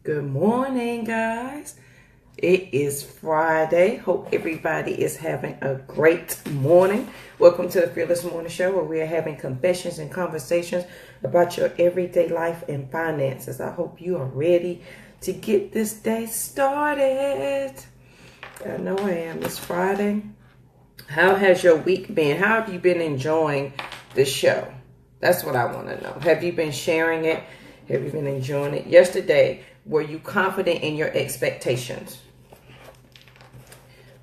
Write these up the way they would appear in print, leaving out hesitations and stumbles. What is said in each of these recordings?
Good morning, guys. It is Friday. Hope everybody is having a great morning. Welcome to the Fearless Morning Show, where we are having confessions and conversations about your everyday life and finances. I hope you are ready to get this day started. I know I am. It's Friday. How has your week been? How have you been enjoying the show? That's what I want to know. Have you been sharing it? Have you been enjoying it? Yesterday, were you confident in your expectations?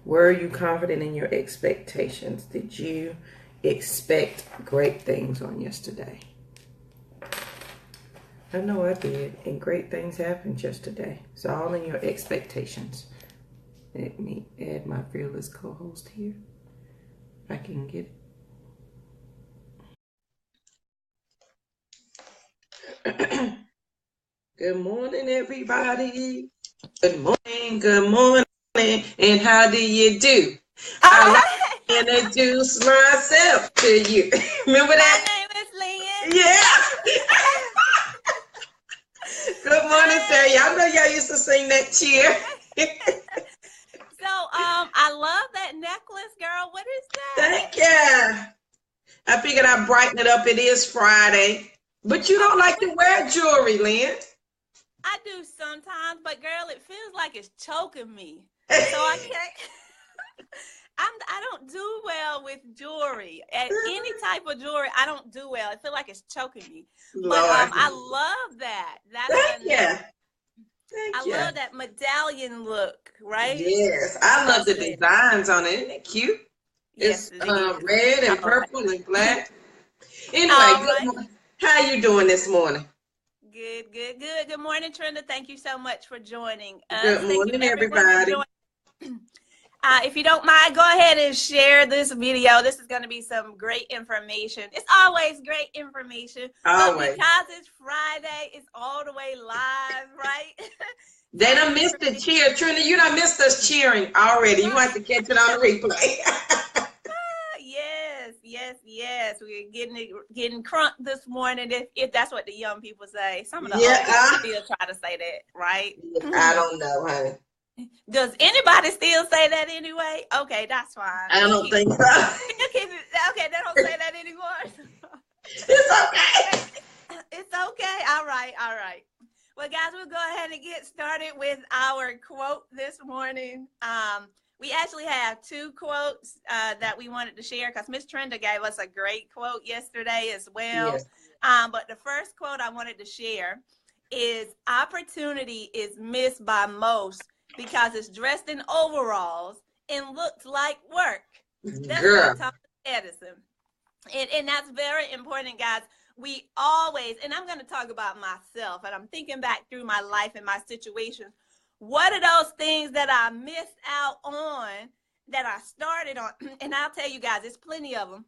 Were you confident in your expectations? Did you expect great things on yesterday? I know I did, and great things happened yesterday. It's all in your expectations. Let me add my fearless co-host here. If I can get it. Good morning, everybody. Good morning, good morning. And how do you do? I like to introduce myself to you. Remember that? My name is Lynn. Yeah. Good morning, Sarah. Y'all know y'all used to sing that cheer. So, I love that necklace, girl. What is that? Thank you. I figured I'd brighten it up. It is Friday. But you don't like to wear jewelry, Lynn. I do sometimes, but girl, it feels like it's choking me. So I can't. I don't do well with jewelry. Any type of jewelry, I don't do well. I feel like it's choking me. But I love that. Thank you. I love that medallion look, right? Yes, I love the designs on it. Isn't it cute? Yes, It's red and purple and black. Anyway, right. How you doing this morning? Good. Good morning, Trenda. Thank you so much for joining us. Good morning, everybody. If you don't mind, go ahead and share this video. This is going to be some great information. It's always great information. Always. But because it's Friday, it's all the way live, right? They done missed the cheer. Trina, you done missed us cheering already. You want to catch it on the replay. Yes. We're getting crunk this morning, if that's what the young people say. Some of the old people still try to say that, right? I don't know, honey. Does anybody still say that anyway? Okay, that's fine. I don't think so. Okay, they don't say that anymore. It's okay. It's okay. All right. Well, guys, we'll go ahead and get started with our quote this morning. We actually have two quotes that we wanted to share because Miss Trenda gave us a great quote yesterday as well. Yes. But the first quote I wanted to share is, opportunity is missed by most because it's dressed in overalls and looks like work. That's by Thomas Edison. And that's very important, guys. We always, and I'm going to talk about myself, and I'm thinking back through my life and my situations. What are those things that I missed out on that I started on? And I'll tell you guys, there's plenty of them.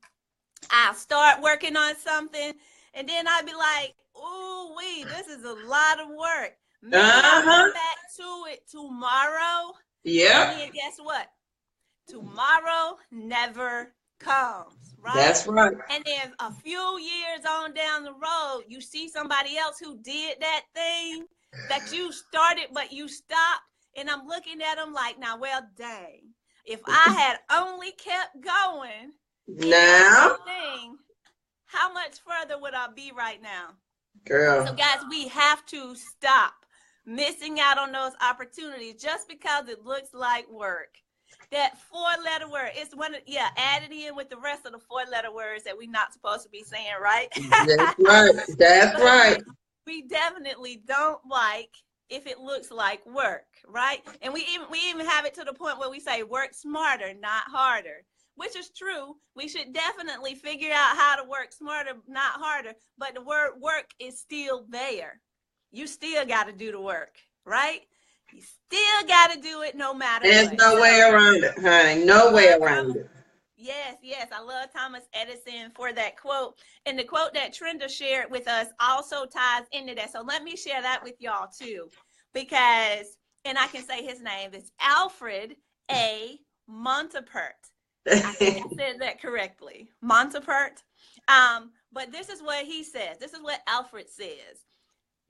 I'll start working on something, and then I'll be like, ooh, this is a lot of work. Maybe I'll come back to it tomorrow. Yeah. And then guess what? Tomorrow never comes, right? That's right. And then a few years on down the road, you see somebody else who did that thing that you started, but you stopped. And I'm looking at them like, now, well, dang, if I had only kept going now, how much further would I be right now? Girl. So, guys, we have to stop missing out on those opportunities just because it looks like work. That 4-letter word, it's added in with the rest of the 4-letter words that we're not supposed to be saying, right? That's right. We definitely don't like if it looks like work, right? And we even have it to the point where we say work smarter, not harder, which is true. We should definitely figure out how to work smarter, not harder, but the word work is still there. You still got to do the work, right? You still got to do it no matter what. There's no way around it, honey. No way around it. Yes. I love Thomas Edison for that quote. And the quote that Trenda shared with us also ties into that. So let me share that with y'all too. Because, and I can say his name, it's Alfred A. Montapert. I think I said that correctly. Montapert. But this is what he says. This is what Alfred says.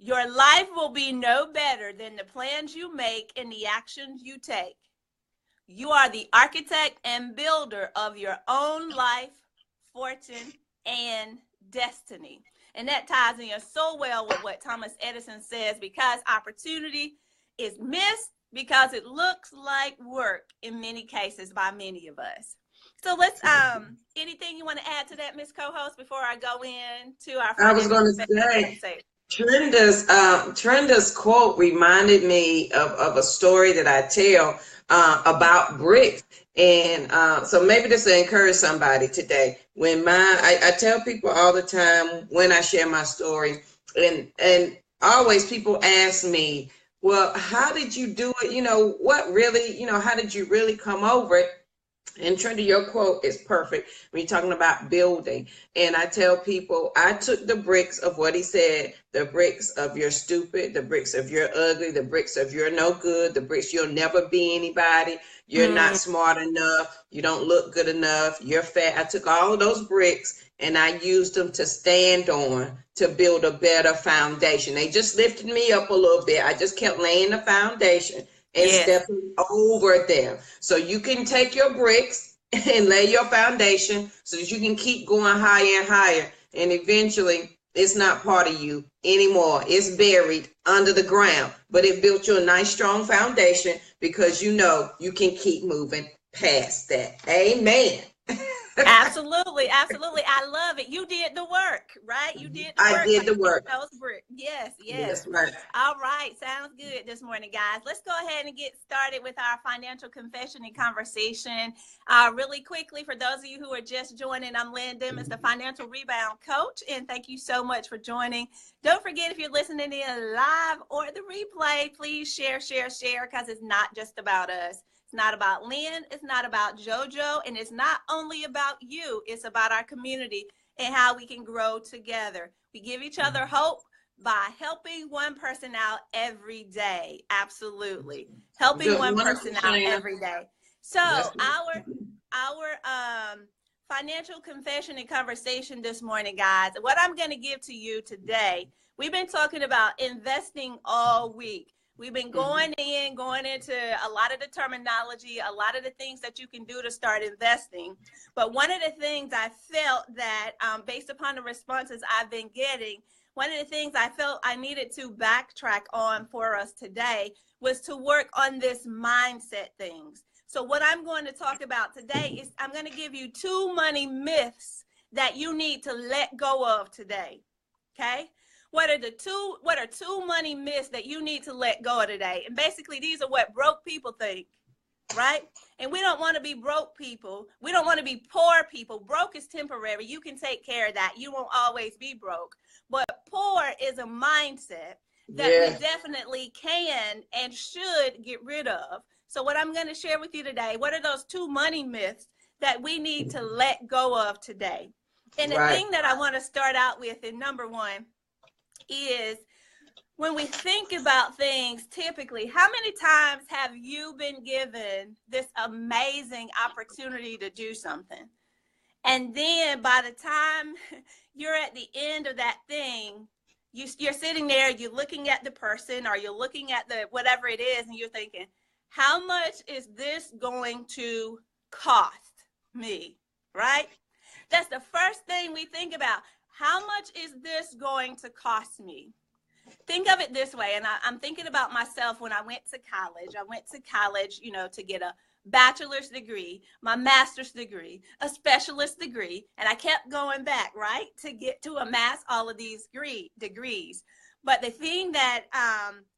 Your life will be no better than the plans you make and the actions you take. You are the architect and builder of your own life, fortune, and destiny. And that ties in so well with what Thomas Edison says, because opportunity is missed because it looks like work in many cases by many of us. So let's anything you want to add to that, Miss Co-host, before I go into our I was financial going to say, say. Trenda's quote reminded me of a story that I tell about bricks. And so maybe this will encourage somebody today. When I tell people all the time when I share my story, and always people ask me, well, how did you do it? You know, what really, you know, how did you really come over it? And Trenda, your quote is perfect when you're talking about building. And I tell people, I took the bricks of what he said, the bricks of you're stupid, the bricks of you're ugly, the bricks of you're no good, the bricks you'll never be anybody, you're not smart enough, you don't look good enough, you're fat. I took all of those bricks and I used them to stand on to build a better foundation. They just lifted me up a little bit. I just kept laying the foundation and stepping over them. So you can take your bricks and lay your foundation so that you can keep going higher and higher. And eventually, it's not part of you anymore. It's buried under the ground, but it built you a nice, strong foundation because you know you can keep moving past that. Amen. Absolutely, absolutely. I love it. You did the work, right? You did the work. I did the work. Yes, yes. Yes, right. All right. Sounds good this morning, guys. Let's go ahead and get started with our financial confession and conversation. Really quickly, for those of you who are just joining, I'm Lynn Dimmons, the Financial Rebound Coach, and thank you so much for joining. Don't forget, if you're listening in live or the replay, please share, because it's not just about us. It's not about Lynn, it's not about JoJo, and it's not only about you, it's about our community and how we can grow together. We give each other hope by helping one person out every day. Absolutely. Helping one person out every day. So our financial confession and conversation this morning, guys, what I'm going to give to you today, we've been talking about investing all week. We've been going into a lot of the terminology, a lot of the things that you can do to start investing. But one of the things I felt that based upon the responses I've been getting, one of the things I felt I needed to backtrack on for us today was to work on this mindset things. So what I'm going to talk about today is I'm going to give you 2 money myths that you need to let go of today. Okay? What are two money myths that you need to let go of today? And basically, these are what broke people think, right? And we don't want to be broke people. We don't want to be poor people. Broke is temporary. You can take care of that. You won't always be broke. But poor is a mindset that we definitely can and should get rid of. So what I'm going to share with you today, what are those 2 money myths that we need to let go of today? And the thing that I want to start out with in number 1 is when we think about things, typically, how many times have you been given this amazing opportunity to do something? And then by the time you're at the end of that thing, you're sitting there, you're looking at the person or you're looking at the whatever it is, and you're thinking, how much is this going to cost me, right? That's the first thing we think about. How much is this going to cost me? Think of it this way, and I'm thinking about myself when I went to college. I went to college, to get a bachelor's degree, my master's degree, a specialist degree, and I kept going back, right, to get to amass all of these degrees. But the thing that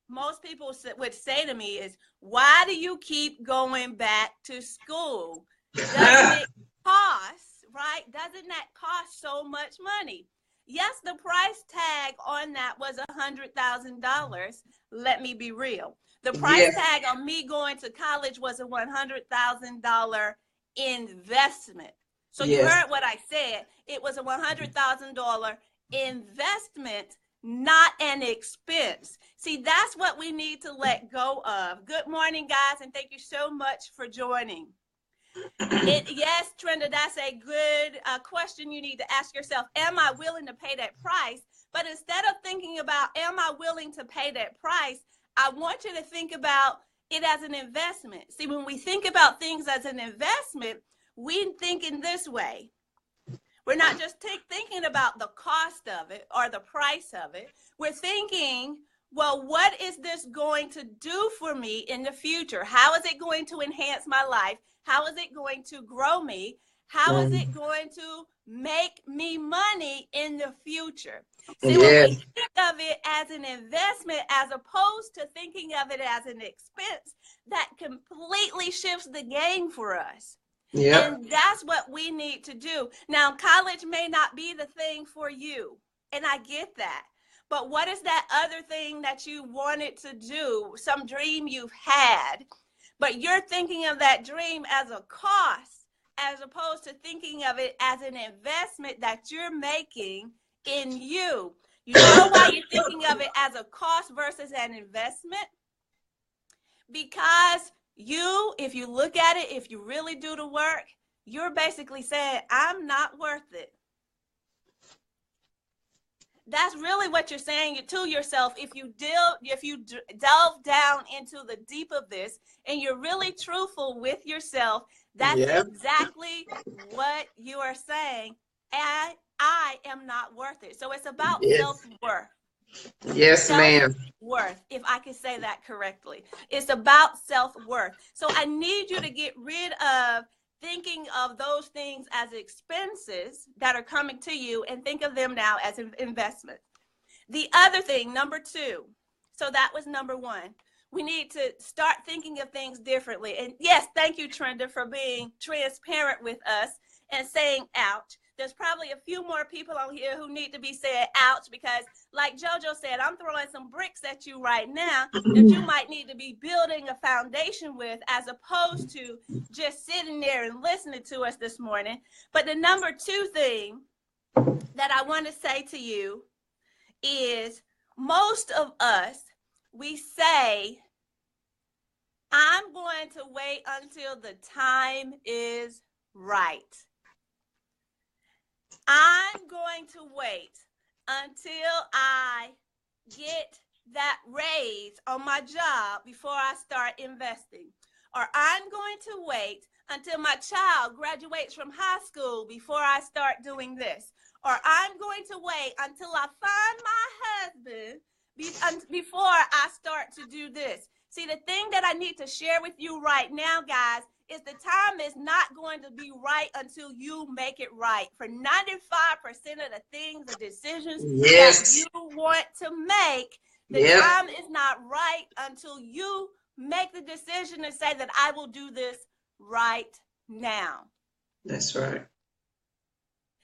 most people would say to me is, why do you keep going back to school? Doesn't it cost? Right? Doesn't that cost so much money? Yes, the price tag on that was $100,000. Let me be real. The price tag on me going to college was a $100,000 investment. So you heard what I said. It was a $100,000 investment, not an expense. See, that's what we need to let go of. Good morning, guys, and thank you so much for joining. Yes, Trenda, that's a good question you need to ask yourself. Am I willing to pay that price? But instead of thinking about, am I willing to pay that price? I want you to think about it as an investment. See, when we think about things as an investment, we think in this way. We're not just thinking about the cost of it or the price of it. We're thinking, well, what is this going to do for me in the future? How is it going to enhance my life? How is it going to grow me? How is it going to make me money in the future? See, when we think of it as an investment as opposed to thinking of it as an expense, that completely shifts the game for us. Yep. And that's what we need to do. Now, college may not be the thing for you, and I get that. But what is that other thing that you wanted to do, some dream you've had, but you're thinking of that dream as a cost as opposed to thinking of it as an investment that you're making in you? You know why you're thinking of it as a cost versus an investment? Because if you look at it, if you really do the work, you're basically saying, I'm not worth it. That's really what you're saying to yourself. If you delve down into the deep of this and you're really truthful with yourself, that's exactly what you are saying. I am not worth it. So it's about self-worth. Yes, ma'am. Self-worth, if I can say that correctly. It's about self-worth. So I need you to get rid of thinking of those things as expenses that are coming to you and think of them now as an investment. The other thing, number 2, so that was number 1. We need to start thinking of things differently. And yes, thank you, Trenda, for being transparent with us and saying ouch. There's probably a few more people on here who need to be saying ouch, because like JoJo said, I'm throwing some bricks at you right now that you might need to be building a foundation with, as opposed to just sitting there and listening to us this morning. But the number 2 thing that I want to say to you is, most of us, we say, I'm going to wait until the time is right. I'm going to wait until I get that raise on my job before I start investing. Or I'm going to wait until my child graduates from high school before I start doing this. Or I'm going to wait until I find my husband before I start to do this. See, the thing that I need to share with you right now, guys, is the time is not going to be right until you make it right. For 95% of the things, the decisions that you want to make, the time is not right until you make the decision to say that I will do this right now. That's right.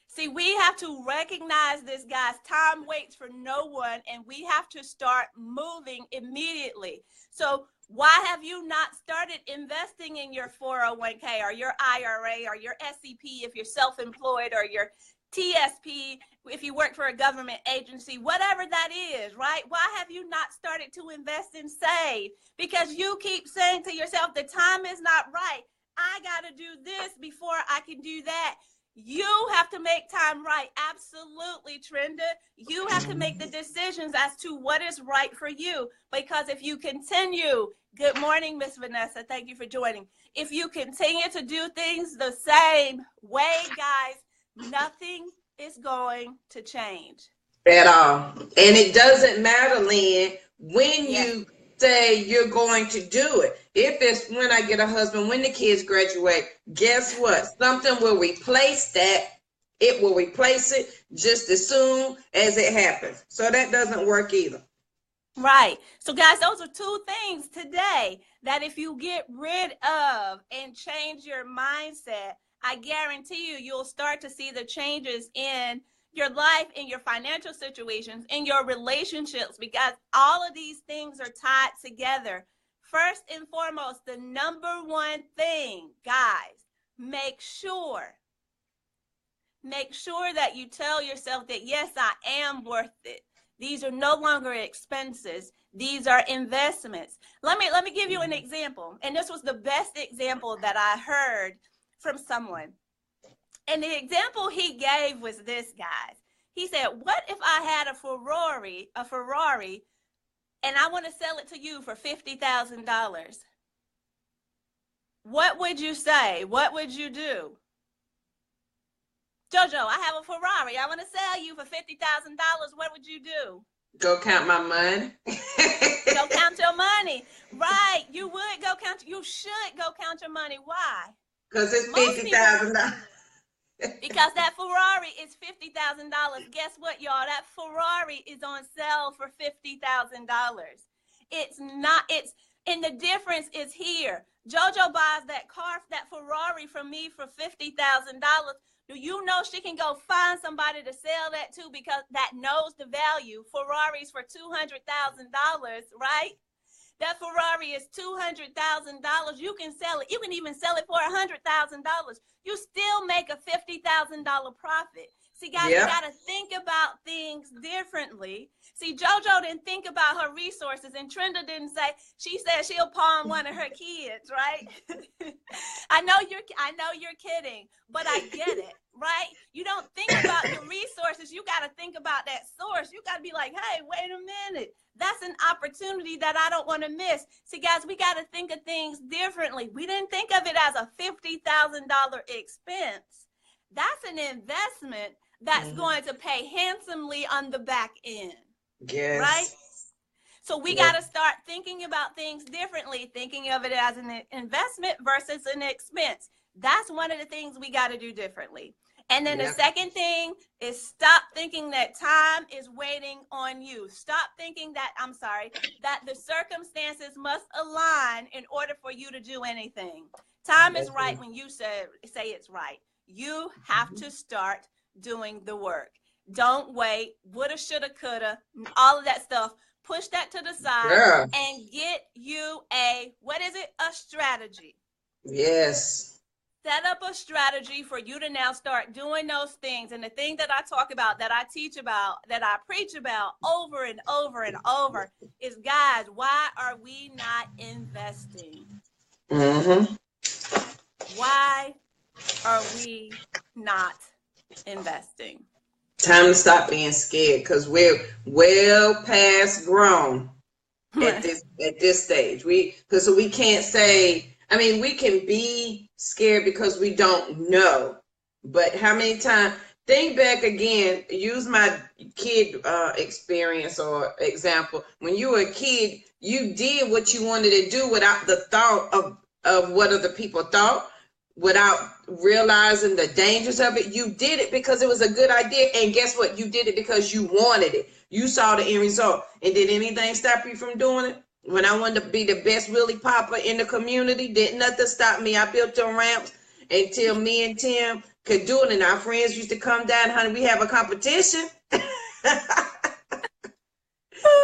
See, we have to recognize this, guys. Time waits for no one, and we have to start moving immediately. So why have you not started investing in your 401k or your IRA or your SEP if you're self-employed, or your TSP if you work for a government agency, whatever that is, right? Why have you not started to invest and save? Because you keep saying to yourself, the time is not right. I got to do this before I can do that. You have to make time right. Absolutely, Trenda. You have to make the decisions as to what is right for you. Because if you continue, good morning, Miss Vanessa. Thank you for joining. If you continue to do things the same way, guys, nothing is going to change. At all. And it doesn't matter, Lynn, when you say you're going to do it. If it's when I get a husband, when the kids graduate, guess what? Something will replace that. It will replace it just as soon as it happens. So that doesn't work either. Right. So guys, those are 2 things today that if you get rid of and change your mindset, I guarantee you'll start to see the changes in your life, in your financial situations, in your relationships, because all of these things are tied together. First and foremost, the number 1 thing, guys, make sure that you tell yourself that, yes, I am worth it. These are no longer expenses. These are investments. Let me give you an example. And this was the best example that I heard from someone. And the example he gave was this, guys. He said, what if I had a Ferrari, and I want to sell it to you for $50,000? What would you say? What would you do? Jojo, I have a Ferrari. I want to sell you for $50,000. What would you do? Go count my money. Go count your money. Right. You would go count. You should go count your money. Why? Because it's $50,000. Because that Ferrari is $50,000. Guess what, y'all? That Ferrari is on sale for $50,000. It's not, and the difference is here. Jojo buys that Ferrari from me for $50,000. Do you know she can go find somebody to sell that to because that knows the value? Ferraris for $200,000, right? That Ferrari is $200,000. You can sell it. You can even sell it for $100,000. You still make a $50,000 profit. See, guys, you got to think about things differently. See, JoJo didn't think about her resources, and Trenda didn't say. She said she'll pawn one of her kids, right? I know you're kidding, but I get it, right? You don't think about your resources. You got to think about that source. You got to be like, hey, wait a minute. That's an opportunity that I don't want to miss. See, guys, we got to think of things differently. We didn't think of it as a $50,000 expense. That's an investment that's going to pay handsomely on the back end. Yes. Right? So we got to start thinking about things differently, thinking of it as an investment versus an expense. That's one of the things we got to do differently. And then the second thing is stop thinking that time is waiting on you. Stop thinking that, that the circumstances must align in order for you to do anything. Time is right when you say it's right. You have to start doing the work. Don't wait. Woulda, shoulda, coulda, all of that stuff. Push that to the side and get you a strategy. Yes. Set up a strategy for you to now start doing those things. And the thing that I talk about, that I teach about, that I preach about over and over and over is, guys, why are we not investing? Mm-hmm. Why are we not investing? Time to stop being scared, because we're well past grown at this stage. So we can't say, we can be scared because we don't know. But how many times, think back again, use my kid experience or example. When you were a kid, you did what you wanted to do without the thought of what other people thought, without realizing the dangers of it. You did it because it was a good idea. And guess what? You did it because you wanted it. You saw the end result. And did anything stop you from doing it? When I wanted to be the best Willie Popper in the community, didn't nothing stop me. I built them ramps until me and Tim could do it. And our friends used to come down, honey, we have a competition.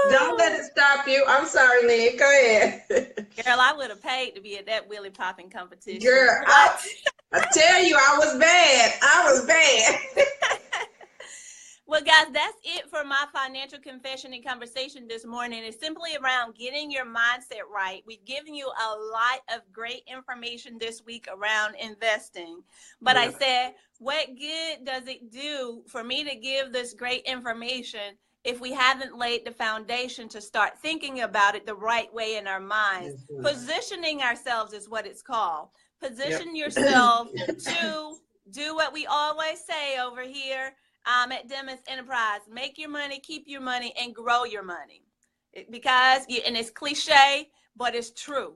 Don't let it stop you. I'm sorry, Lynn. Go ahead. Girl, I would have paid to be at that Willie Popping competition. Girl, I tell you, I was bad. Well, guys, that's it for my financial confession and conversation this morning. It's simply around getting your mindset right. We've given you a lot of great information this week around investing. But I said, what good does it do for me to give this great information if we haven't laid the foundation to start thinking about it the right way in our minds? Positioning ourselves is what it's called. Position yourself to do what we always say over here at Demis Enterprise. Make your money, keep your money, and grow your money. And it's cliche, but it's true.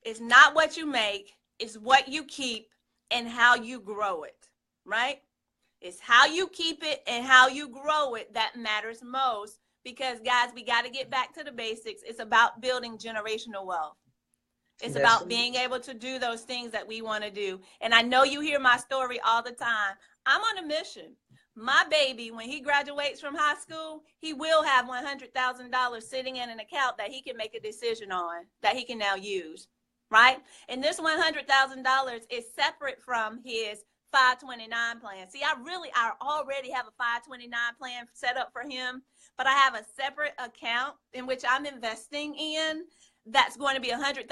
It's not what you make, it's what you keep and how you grow it, right? It's how you keep it and how you grow it that matters most, because, guys, we got to get back to the basics. It's about building generational wealth. It's about being able to do those things that we want to do. And I know you hear my story all the time. I'm on a mission. My baby, when he graduates from high school, he will have $100,000 sitting in an account that he can make a decision on, that he can now use, right? And this $100,000 is separate from his 529 plan. See, I already have a 529 plan set up for him, but I have a separate account in which I'm investing in that's going to be $100,000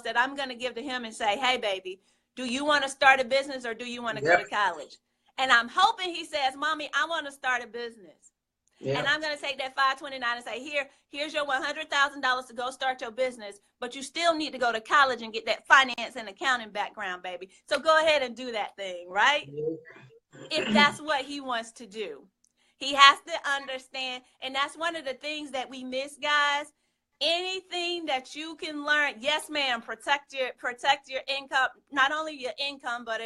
that I'm going to give to him and say, hey, baby, do you want to start a business or do you want to go to college? And I'm hoping he says, Mommy, I want to start a business. Yeah. And I'm going to take that $529 and say, here's your $100,000 to go start your business, but you still need to go to college and get that finance and accounting background, baby. So go ahead and do that thing, right? If that's what he wants to do. He has to understand, and that's one of the things that we miss, guys. Anything that you can learn, yes, ma'am, protect your income, not only your income, but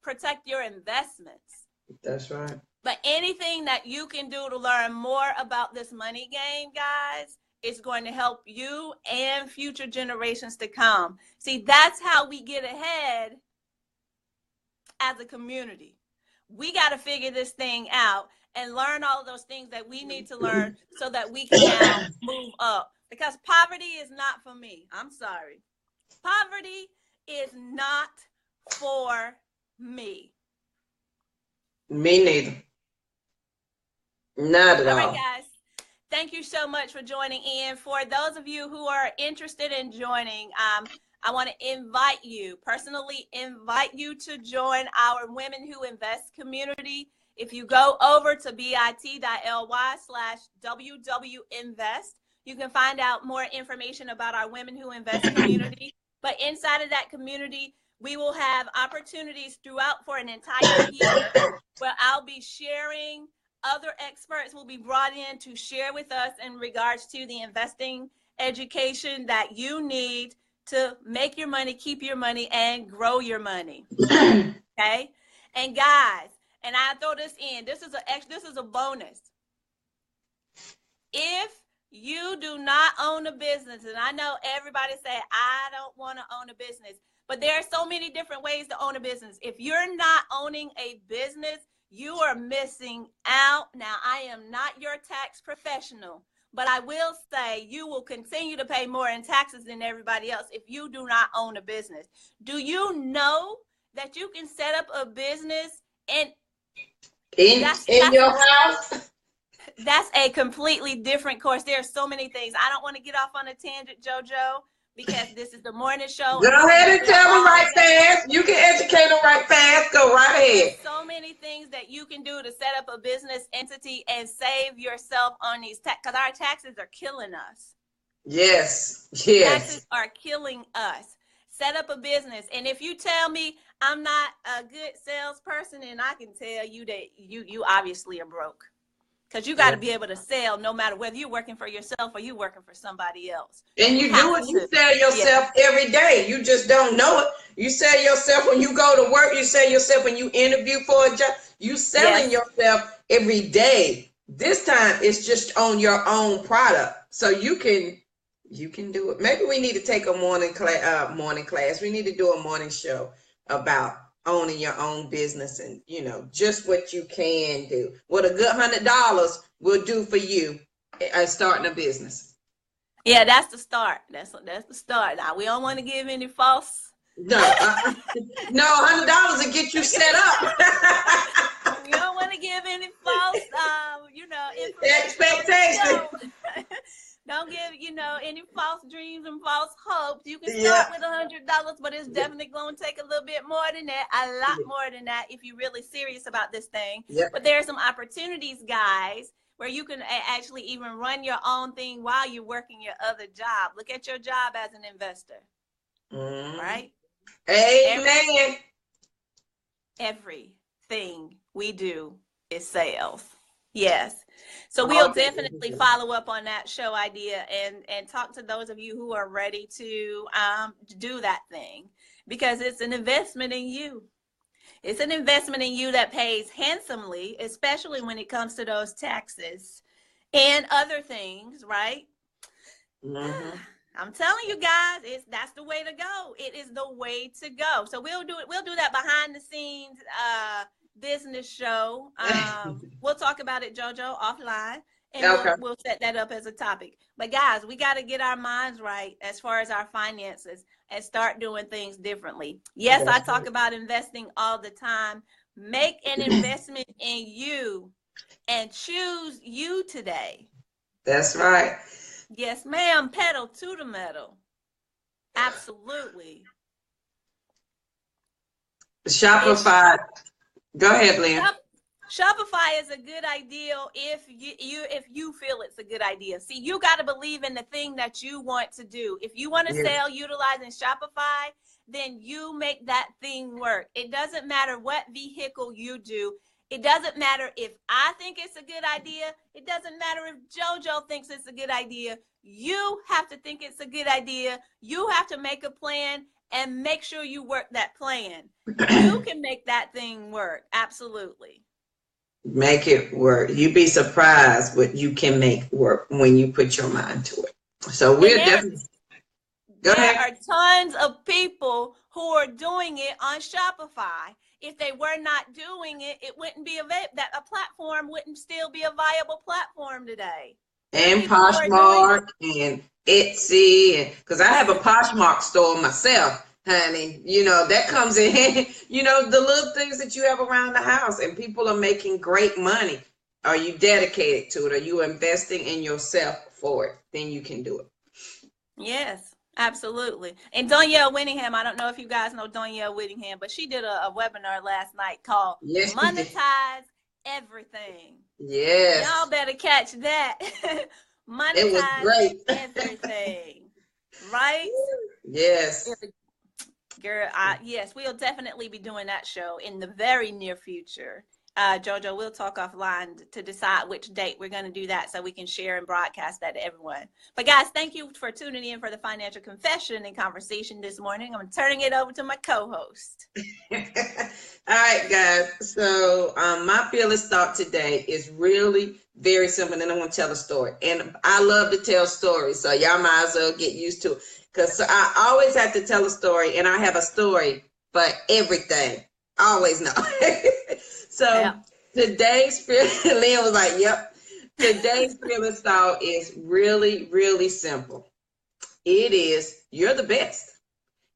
protect your investments. That's right. But anything that you can do to learn more about this money game, guys, is going to help you and future generations to come. See, that's how we get ahead as a community. We got to figure this thing out and learn all of those things that we need to learn so that we can now move up. Because poverty is not for me. I'm sorry. Poverty is not for me. Me neither. Not at all. All right, guys. Thank you so much for joining in. For those of you who are interested in joining, I want to personally invite you to join our Women Who Invest community. If you go over to bit.ly/WWInvest, you can find out more information about our Women Who Invest community. But inside of that community, we will have opportunities throughout for an entire year where I'll be sharing. Other experts will be brought in to share with us in regards to the investing education that you need to make your money, keep your money, and grow your money. Okay? And guys, and I throw this in, this is a bonus. If you do not own a business, and I know everybody say, I don't want to own a business, but there are so many different ways to own a business. If you're not owning a business, you are missing out. Now, I am not your tax professional, but I will say you will continue to pay more in taxes than everybody else if you do not own a business. Do you know that you can set up a business in your house? That's a completely different course. There are so many things. I don't want to get off on a tangent, JoJo, because this is the morning show. Go ahead and tell them right fast. You can educate them right fast. Go right ahead. So many things that you can do to set up a business entity and save yourself on these taxes, because our taxes are killing us. Yes. Taxes are killing us. Set up a business. And if you tell me I'm not a good salesperson, then I can tell you that you obviously are broke. Because you got to be able to sell no matter whether you're working for yourself or you're working for somebody else. And you do it, you sell yourself every day. You just don't know it. You sell yourself when you go to work. You sell yourself when you interview for a job. You selling yourself every day. This time it's just on your own product. So you can do it. Maybe we need to take a morning class. We need to do a morning show about owning your own business and, just what you can do. What a good $100 will do for you starting a business. Yeah, that's the start. That's the start. Now, we don't want to give any false. No, $100 will get you set up. We don't want to give any false, expectations. Don't give, any false dreams and false hopes. You can start with $100, but it's definitely going to take a little bit more than that, a lot more than that if you're really serious about this thing. Yep. But there are some opportunities, guys, where you can actually even run your own thing while you're working your other job. Look at your job as an investor, right? Amen. Everything we do is sales. Yes. So we'll definitely follow up on that show idea and talk to those of you who are ready to do that thing, because it's an investment in you. It's an investment in you that pays handsomely, especially when it comes to those taxes and other things, right? Mm-hmm. I'm telling you guys, that's the way to go. It is the way to go. So we'll do it. We'll do that behind the scenes business show. We'll talk about it, JoJo, offline, and we'll set that up as a topic. But guys, we got to get our minds right as far as our finances and start doing things differently. Yes, I talk about investing all the time. Make an investment in you and choose you today. That's right. Yes, ma'am. Pedal to the metal. Absolutely. Shopify Go ahead, Lynn. Shopify is a good idea if you feel it's a good idea. See, you got to believe in the thing that you want to do. If you want to sell utilizing Shopify, then you make that thing work. It doesn't matter what vehicle you do. It doesn't matter if I think it's a good idea. It doesn't matter if JoJo thinks it's a good idea. You have to think it's a good idea. You have to make a plan and make sure you work that plan. You can make that thing work. Absolutely. Make it work. You'd be surprised what you can make work when you put your mind to it. So we're definitely. There are tons of people who are doing it on Shopify. If they were not doing it, it wouldn't be a platform wouldn't still be a viable platform today. And Poshmark and Etsy, and because I have a Poshmark store myself, honey. You know, that comes in, you know, the little things that you have around the house, and people are making great money. Are you dedicated to it? Are you investing in yourself for it? Then you can do it. Yes. Absolutely. And Danielle Whittingham, I don't know if you guys know Danielle Whittingham, but she did a webinar last night called Monetize Everything. Yes. Y'all better catch that. Monetize it was great. Everything. Right? Yes. Girl, yes, we'll definitely be doing that show in the very near future. JoJo, we'll talk offline to decide which date we're going to do that so we can share and broadcast that to everyone. But guys, thank you for tuning in for the Financial Confession and Conversation this morning. I'm turning it over to my co-host. All right, guys. So my fearless thought today is really very simple, and I'm going to tell a story. And I love to tell stories, so y'all might as well get used to it. Because I always have to tell a story, and I have a story for everything. I always know. So today's Lynn was like, yep. Today's fearless thought is really, really simple. It is, you're the best.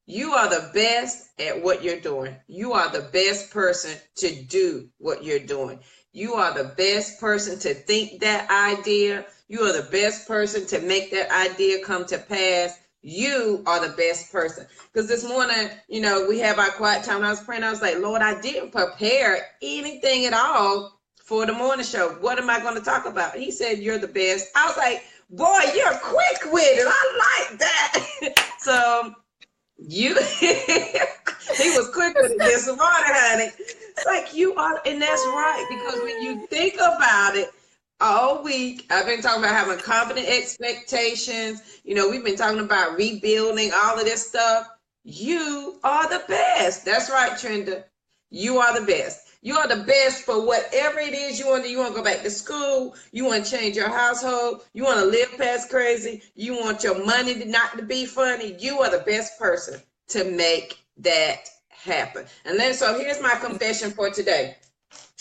You are the best at what you're doing. You are the best person to do what you're doing. You are the best person to think that idea. You are the best person to make that idea come to pass. You are the best person. Because this morning, you know, we have our quiet time. And I was praying. I was like, Lord, I didn't prepare anything at all for the morning show. What am I going to talk about? He said, you're the best. I was like, boy, you're quick with it. I like that. So he was quick with it this morning, honey. It's like you are, and that's right. Because when you think about it, all week, I've been talking about having confident expectations. You know, we've been talking about rebuilding, all of this stuff. You are the best. That's right, Trenda. You are the best. You are the best for whatever it is you want to do. You want to go back to school. You want to change your household. You want to live past crazy. You want your money not to be funny. You are the best person to make that happen. And then, so here's my confession for today.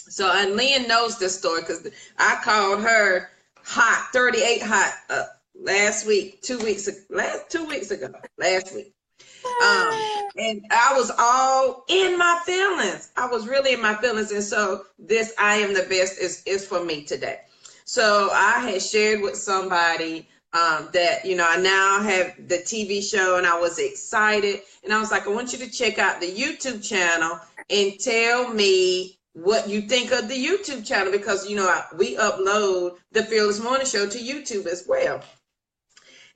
So, and Lynn knows this story because I called her hot, 38 hot last week, 2 weeks ago, last week. And I was all in my feelings. I was really in my feelings. And so this I am the best is for me today. So I had shared with somebody that, you know, I now have the TV show and I was excited. And I was like, I want you to check out the YouTube channel and tell me what you think of the YouTube channel, because, you know, we upload the Fearless Morning Show to YouTube as well.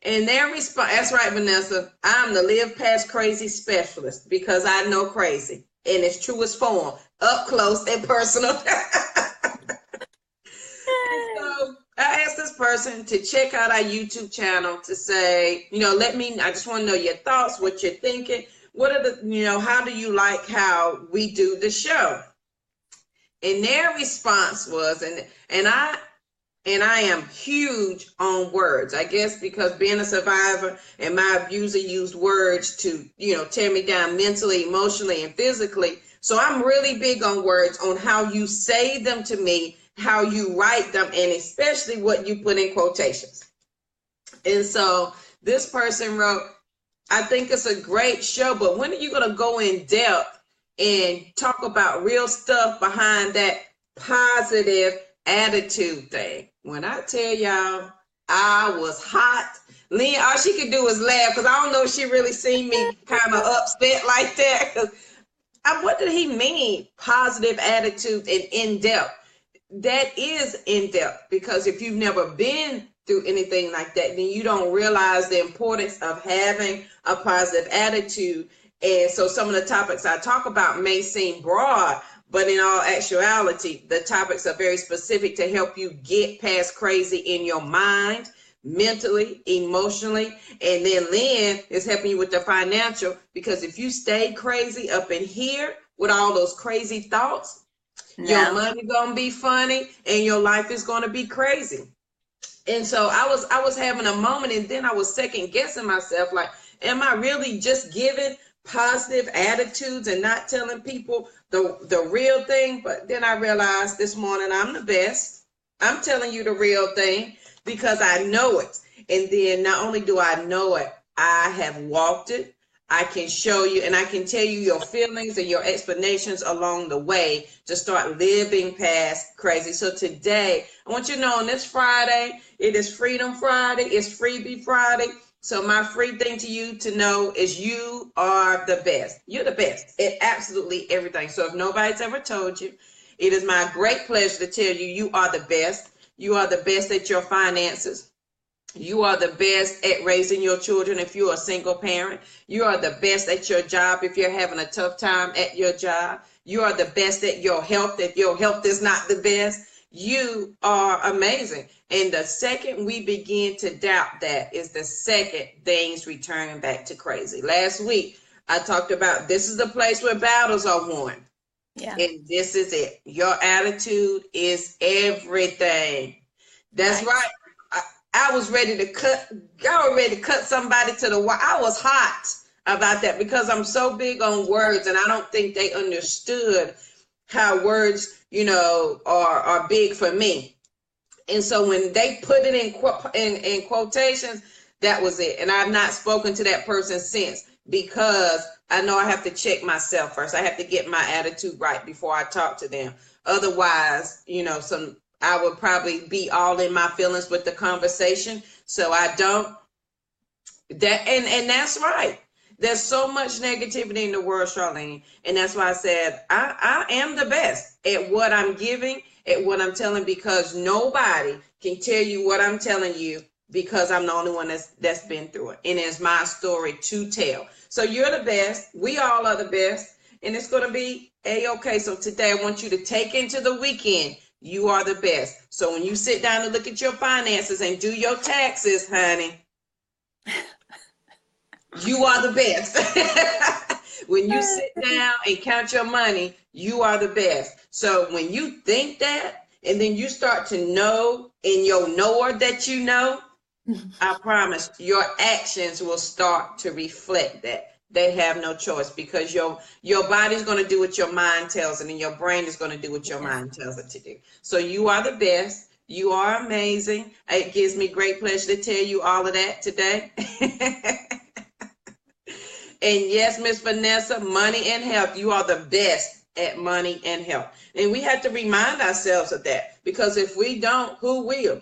And their response, that's right, Vanessa, I'm the live past crazy specialist because I know crazy in its truest form, up close and personal. And so I asked this person to check out our YouTube channel to say, you know, I just want to know your thoughts, what you're thinking. What are the, you know, how do you like how we do the show? And their response was, and I am huge on words, I guess, because being a survivor and my abuser used words to, you know, tear me down mentally, emotionally, and physically. So I'm really big on words, on how you say them to me, how you write them, and especially what you put in quotations. And so this person wrote, I think it's a great show, but when are you going to go in depth and talk about real stuff behind that positive attitude thing? When I tell y'all, I was hot. Lynn, all she could do was laugh, because I don't know if she really seen me kind of upset like that. what did he mean? Positive attitude and in depth. That is in depth, because if you've never been through anything like that, then you don't realize the importance of having a positive attitude. And so some of the topics I talk about may seem broad, but in all actuality, the topics are very specific to help you get past crazy in your mind, mentally, emotionally. And then Lynn is helping you with the financial, because if you stay crazy up in here with all those crazy thoughts, your money gonna be funny and your life is gonna be crazy. And so I was having a moment, and then I was second guessing myself, like, am I really just giving positive attitudes and not telling people the real thing? But then I realized this morning, I'm the best. I'm telling you the real thing because I know it. And then not only do I know it, I have walked it. I can show you, and I can tell you your feelings and your explanations along the way to start living past crazy. So today, I want you to know, on this Friday, it is Freedom Friday. It's Freebie Friday. So my free thing to you to know is you are the best. You're the best at absolutely everything. So if nobody's ever told you, it is my great pleasure to tell you, you are the best. You are the best at your finances. You are the best at raising your children if you're a single parent. You are the best at your job if you're having a tough time at your job. You are the best at your health if your health is not the best. You are amazing. And the second we begin to doubt that is the second things return back to crazy. Last week, I talked about this is the place where battles are won. Yeah. And this is it. Your attitude is everything. That's right. I was ready to cut somebody to the wire. I was hot about that because I'm so big on words, and I don't think they understood how words, are big for me. And so when they put it in quotations, that was it. And I've not spoken to that person since, because I know I have to check myself first. I have to get my attitude right before I talk to them. Otherwise, I would probably be all in my feelings with the conversation. So I don't. And that's right. There's so much negativity in the world, Charlene. And that's why I said I am the best at what I'm giving, at what I'm telling, because nobody can tell you what I'm telling you, because I'm the only one that's been through it. And it's my story to tell. So you're the best. We all are the best. And it's going to be A-okay. So today I want you to take into the weekend, you are the best. So when you sit down and look at your finances and do your taxes, honey, you are the best. When you sit down and count your money, you are the best. So when you think that, and then you start to know in your knower that you know, I promise your actions will start to reflect that. They have no choice, because your body's going to do what your mind tells it, and your brain is going to do what your mind tells it to do. So you are the best. You are amazing. It gives me great pleasure to tell you all of that today. And yes, Miss Vanessa, money and health. You are the best at money and health. And we have to remind ourselves of that, because if we don't, who will?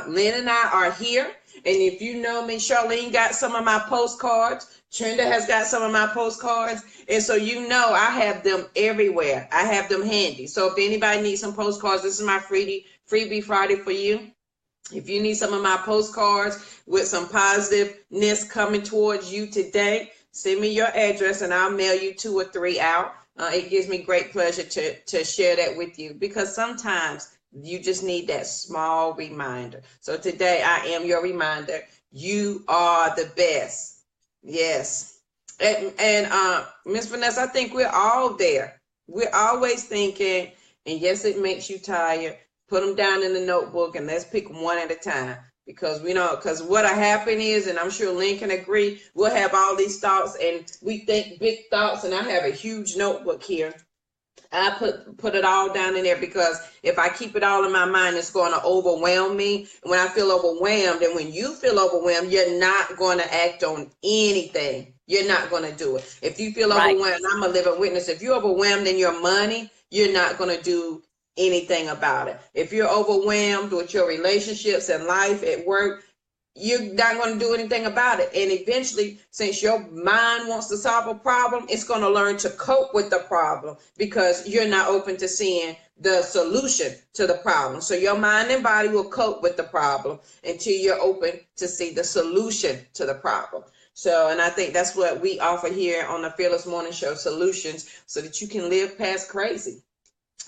Lynn and I are here. And if you know me, Charlene got some of my postcards. Trenda has got some of my postcards. And so I have them everywhere. I have them handy. So if anybody needs some postcards, this is my Freebie Friday for you. If you need some of my postcards with some positiveness coming towards you today, send me your address and I'll mail you 2 or 3 out. It gives me great pleasure to share that with you, because sometimes you just need that small reminder. So today I am your reminder. You are the best. Yes. And Miss Vanessa, I think we're all there. We're always thinking, and yes, it makes you tired. Put them down in the notebook and let's pick them one at a time. Because because what'll happen is, and I'm sure Lynn can agree, we'll have all these thoughts and we think big thoughts, and I have a huge notebook here. I put it all down in there, because if I keep it all in my mind, it's going to overwhelm me. And when I feel overwhelmed, and when you feel overwhelmed, you're not going to act on anything. You're not going to do it. If you feel overwhelmed, I'm a living witness. If you're overwhelmed in your money, you're not going to do anything about it. If you're overwhelmed with your relationships and life at work, you're not going to do anything about it. And eventually, since your mind wants to solve a problem, it's going to learn to cope with the problem because you're not open to seeing the solution to the problem. So your mind and body will cope with the problem until you're open to see the solution to the problem. So, and I think that's what we offer here on the Fearless Morning Show, solutions so that you can live past crazy.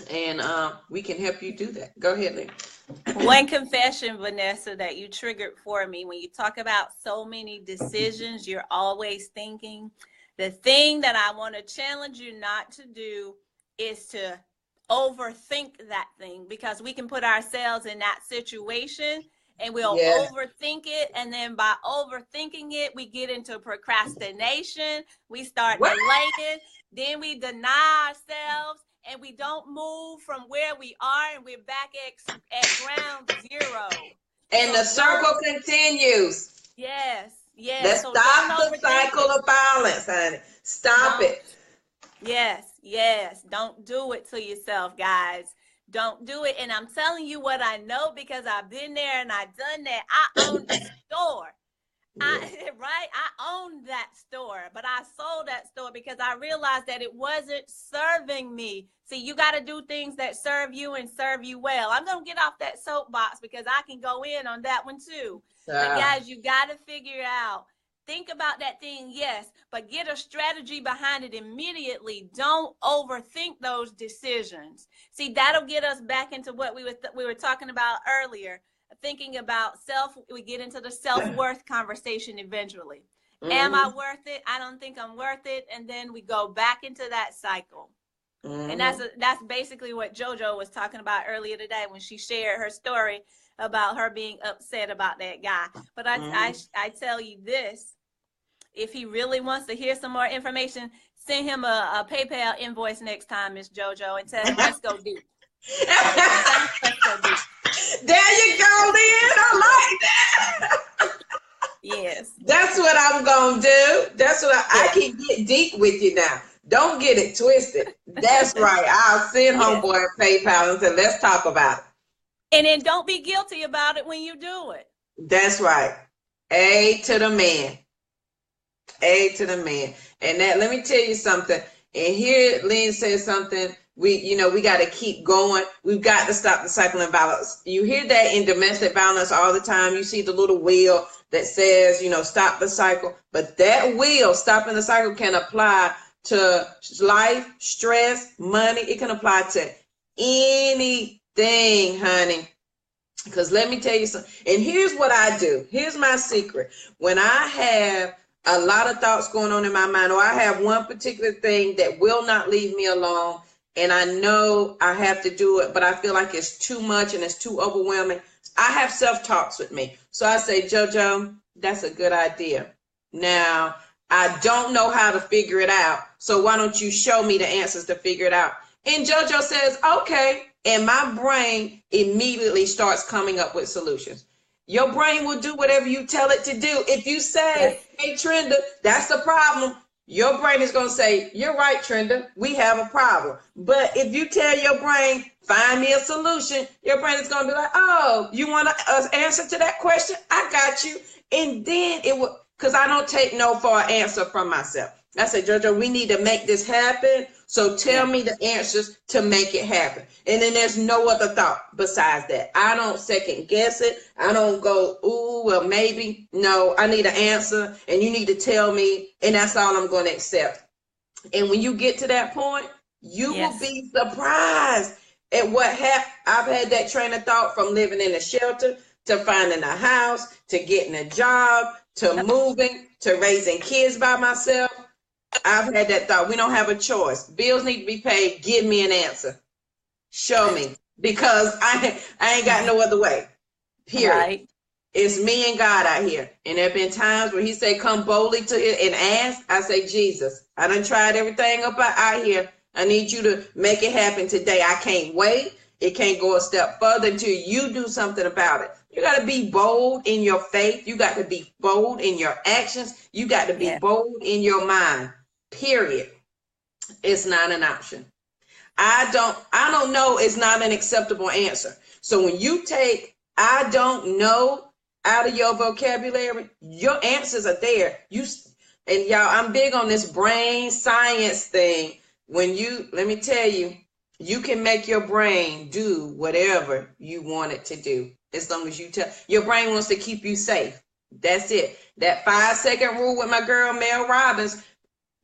And we can help you do that. Go ahead, Lynn. One confession, Vanessa, that you triggered for me. When you talk about so many decisions, you're always thinking. The thing that I want to challenge you not to do is to overthink that thing, because we can put ourselves in that situation and we'll overthink it. And then by overthinking it, we get into procrastination. We start delaying. Then we deny ourselves. And we don't move from where we are, and we're back at ground zero. And the circle continues. Yes, yes. Let's stop the cycle of violence, honey. Stop it. Yes, yes. Don't do it to yourself, guys. Don't do it. And I'm telling you what I know, because I've been there and I've done that. I own the store. I owned that store, but I sold that store because I realized that it wasn't serving me. See, you got to do things that serve you and serve you well. I'm going to get off that soapbox because I can go in on that one too. But guys, you got to figure out, think about that thing, yes, but get a strategy behind it immediately. Don't overthink those decisions. See, that'll get us back into what we were talking about earlier. Thinking about we get into the self-worth conversation eventually. Mm-hmm. Am I worth it? I don't think I'm worth it. And then we go back into that cycle. Mm-hmm. And that's basically what JoJo was talking about earlier today when she shared her story about her being upset about that guy. But I tell you this, if he really wants to hear some more information, send him a PayPal invoice next time, Miss JoJo, and tell him, let's go deep. Let's go deep. There you go, Lynn. I like that. Yes. That's what I'm going to do. That's what I can get deep with you now. Don't get it twisted. That's right. I'll send homeboy a PayPal and say, let's talk about it. And then don't be guilty about it when you do it. That's right. A to the man. A to the man. And that, let me tell you something. And here Lynn says something. We got to keep going. We've got to stop the cycle of violence. You hear that in domestic violence all the time. You see the little wheel that says, stop the cycle. But that wheel, stopping the cycle, can apply to life, stress, money. It can apply to anything, honey. Because let me tell you something. And here's what I do. Here's my secret. When I have a lot of thoughts going on in my mind, or I have one particular thing that will not leave me alone, and I know I have to do it, but I feel like it's too much and it's too overwhelming, I have self-talks with me. So I say, JoJo, that's a good idea. Now, I don't know how to figure it out, so why don't you show me the answers to figure it out? And JoJo says, okay. And my brain immediately starts coming up with solutions. Your brain will do whatever you tell it to do. If you say, hey, Trenda, that's the problem, your brain is going to say, you're right, Trenda, we have a problem. But if you tell your brain, find me a solution, your brain is going to be like, oh, you want an answer to that question? I got you. And then it will, because I don't take no for an answer from myself. I said, JoJo, we need to make this happen. So tell me the answers to make it happen. And then there's no other thought besides that. I don't second guess it. I don't go, ooh, well, maybe. No, I need an answer and you need to tell me. And that's all I'm going to accept. And when you get to that point, you will be surprised at what happened. I've had that train of thought from living in a shelter to finding a house, to getting a job, to moving, to raising kids by myself. I've had that thought. We don't have a choice. Bills need to be paid. Give me an answer. Show me. Because I ain't got no other way. Period. Right. It's me and God out here. And there have been times where he said, come boldly to it and ask. I say, Jesus, I done tried everything up out here. I need you to make it happen today. I can't wait. It can't go a step further until you do something about it. You got to be bold in your faith. You got to be bold in your actions. You got to be bold in your mind. Period. It's not an option. I don't know is not an acceptable answer. So when you take I don't know out of your vocabulary, your answers are there. And y'all, I'm big on this brain science thing. Let me tell you, you can make your brain do whatever you want it to do. As long as you tell, your brain wants to keep you safe. That's it. That 5-second rule with my girl, Mel Robbins.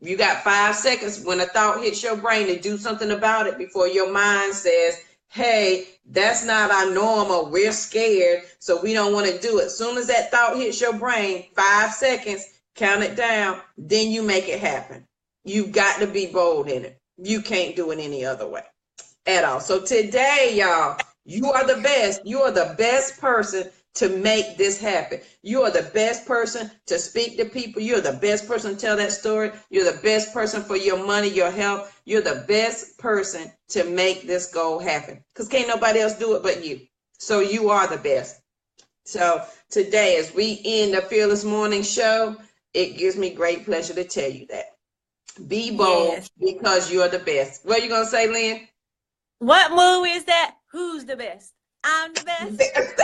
You got 5 seconds when a thought hits your brain to do something about it before your mind says, hey, that's not our normal. We're scared, so we don't want to do it. As soon as that thought hits your brain, 5 seconds, count it down, then you make it happen. You've got to be bold in it. You can't do it any other way at all. So today, y'all, you are the best. You are the best person to make this happen. You are the best person to speak to people. You're the best person to tell that story. You're the best person for your money, your health. You're the best person to make this goal happen, because can't nobody else do it but you. So you are the best. So today, as we end the Fearless Morning Show, it gives me great pleasure to tell you that. Be bold, because you're the best. What are you going to say, Lynn? What movie is that? Who's the best? I'm the best. Who's the best?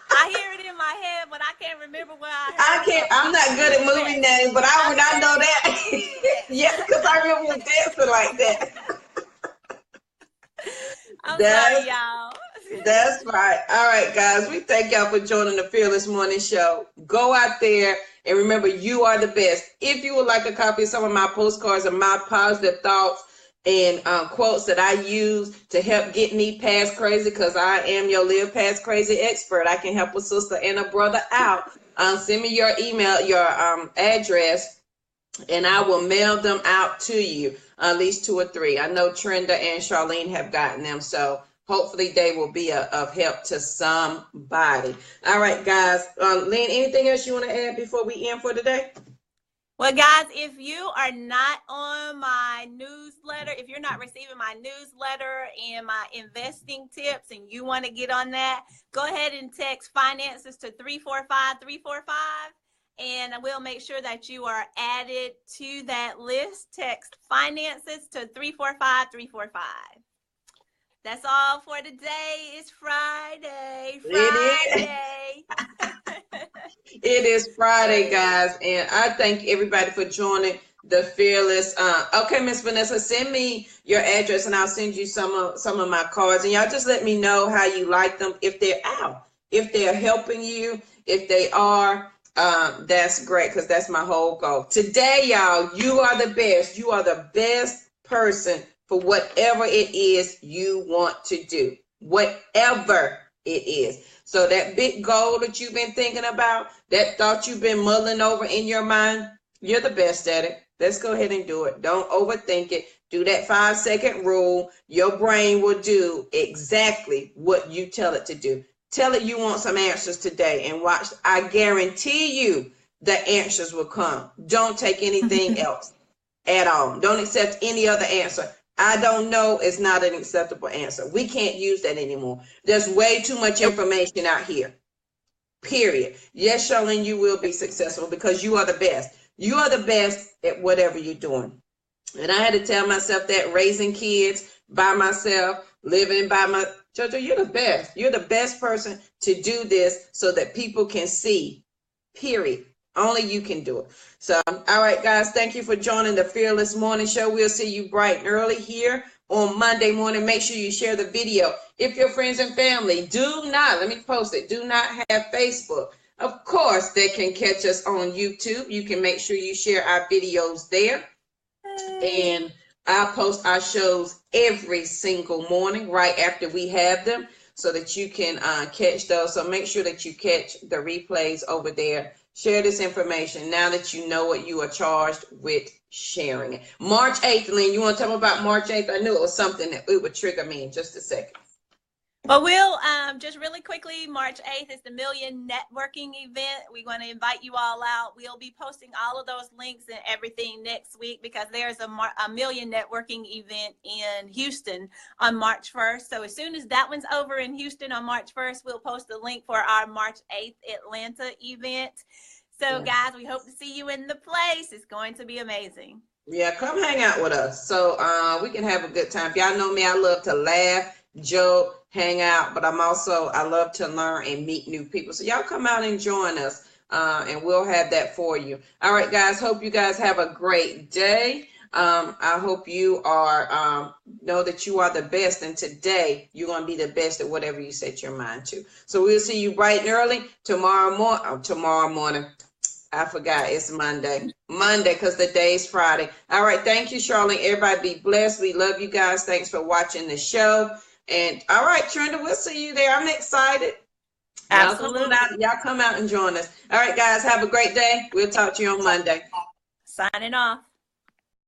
I hear it in my head, but I can't remember where I heard it. I'm not good at movie names, but when I know that, yes, because I remember dancing like that. I'm sorry, y'all. That's right. All right, guys, we thank y'all for joining the Fearless Morning Show. Go out there and remember, you are the best. If you would like a copy of some of my postcards and my positive thoughts and quotes that I use to help get me past crazy, because I am your live past crazy expert. I can help a sister and a brother out. Send me your email, your address, and I will mail them out to you, at least 2 or 3. I know Trenda and Charlene have gotten them, so hopefully they will be of help to somebody. All right, guys. Lynn, anything else you want to add before we end for today? Well, guys, if you are not on my newsletter, if you're not receiving my newsletter and my investing tips and you want to get on that, go ahead and text finances to 345-345, and we'll make sure that you are added to that list. Text finances to 345-345. That's all for today. It's Friday. It is Friday, guys, and I thank everybody for joining the Fearless. Okay, Miss Vanessa, send me your address and I'll send you some of my cards, and y'all just let me know how you like them. If they're out, if they're helping you, if they are, that's great, because that's my whole goal. Today, y'all, you are the best. You are the best person for whatever it is you want to do, whatever it is. So that big goal that you've been thinking about, that thought you've been mulling over in your mind, you're the best at it. Let's go ahead and do it. Don't overthink it. Do that 5-second rule. Your brain will do exactly what you tell it to do. Tell it you want some answers today, and watch. I guarantee you the answers will come. Don't take anything else at all. Don't accept any other answer. I don't know is not an acceptable answer. We can't use that anymore. There's way too much information out here. Period. Yes, Charlene, you will be successful because you are the best. You are the best at whatever you're doing. And I had to tell myself that, raising kids by myself, living by my Jojo, you're the best. You're the best person to do this so that people can see. Period. Only you can do it. So, all right, guys, thank you for joining the Fearless Morning Show. We'll see you bright and early here on Monday morning. Make sure you share the video. If your friends and family do not, let me post it, do not have Facebook, of course, they can catch us on YouTube. You can make sure you share our videos there. And I post our shows every single morning right after we have them, so that you can catch those. So make sure that you catch the replays over there. Share this information now that you know what you are charged with sharing it. March 8th, Lynn, you want to tell me about March 8th? I knew it was something that it would trigger me in just a second. Well, we'll just really quickly, March 8th is the Million Networking event. We're going to invite you all out. We'll be posting all of those links and everything next week, because there's a Million Networking event in Houston on March 1st. So as soon as that one's over in Houston on March 1st, we'll post the link for our March 8th Atlanta event. So guys, we hope to see you in the place. It's going to be amazing. Yeah, come hang out with us so we can have a good time. If y'all know me, I love to laugh, joke, hang out, but I love to learn and meet new people. So y'all come out and join us, and we'll have that for you. All right, guys. Hope you guys have a great day. I hope you are know that you are the best, and today you're gonna be the best at whatever you set your mind to. So we'll see you bright and early tomorrow morning. I forgot it's Monday. Monday, because the day's Friday. All right. Thank you, Charlene. Everybody be blessed. We love you guys. Thanks for watching the show. And all right, Trenda, we'll see you there. I'm excited. Absolutely. Y'all come out and join us. All right, guys, have a great day. We'll talk to you on Monday. Signing off.